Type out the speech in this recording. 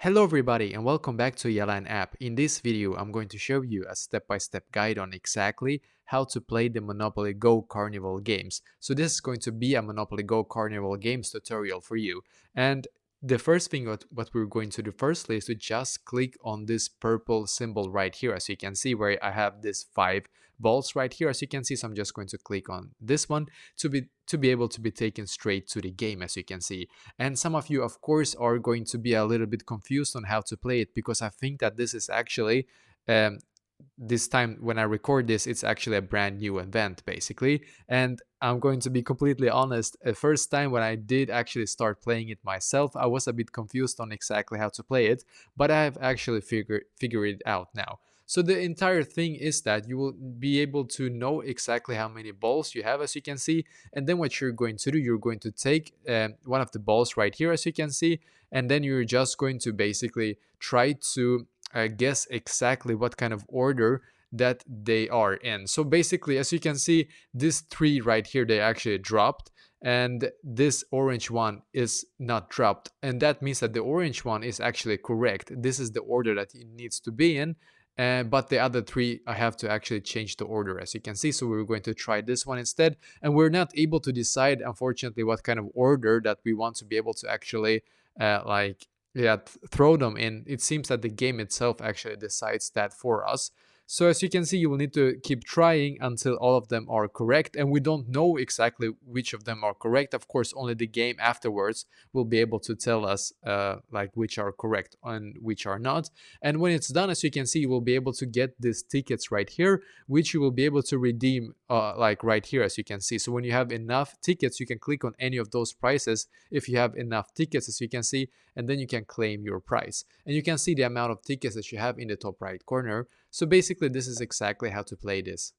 Hello everybody and welcome back to Yalan app. In this video, I'm going to show you a step-by-step guide on exactly how to play the Monopoly Go Carnival games. So this is going to be a Monopoly Go Carnival games tutorial for you. And the first thing what we're going to do firstly is to just click on this purple symbol right here, as you can see, where I have this 5 balls right here, as you can see. So I'm just going to click on this one to be able to be taken straight to the game, as you can see. And some of you, of course, are going to be a little bit confused on how to play it, because I think that this is actually, um, this time when I record this, it's actually a brand new event, basically. And I'm going to be completely honest, the first time when I did actually start playing it myself, I was a bit confused on exactly how to play it, but I have actually figured it out now. So the entire thing is that you will be able to know exactly how many balls you have, as you can see. And then what you're going to do, you're going to take one of the balls right here, as you can see, and then you're just going to basically try to guess exactly what kind of order that they are in. So basically, as you can see, this 3 right here, they actually dropped, and this orange one is not dropped, and that means that the orange one is actually correct. This is the order that it needs to be in. But the other 3, I have to actually change the order, as you can see. So we're going to try this one instead. And we're not able to decide, unfortunately, what kind of order that we want to be able to actually throw them in. It seems that the game itself actually decides that for us. So as you can see, you will need to keep trying until all of them are correct, and we don't know exactly which of them are correct. Of course, only the game afterwards will be able to tell us like which are correct and which are not. And when it's done, as you can see, you will be able to get these tickets right here, which you will be able to redeem like right here, as you can see. So when you have enough tickets, you can click on any of those prices if you have enough tickets, as you can see, and then you can claim your prize. And you can see the amount of tickets that you have in the top right corner. So basically, this is exactly how to play this.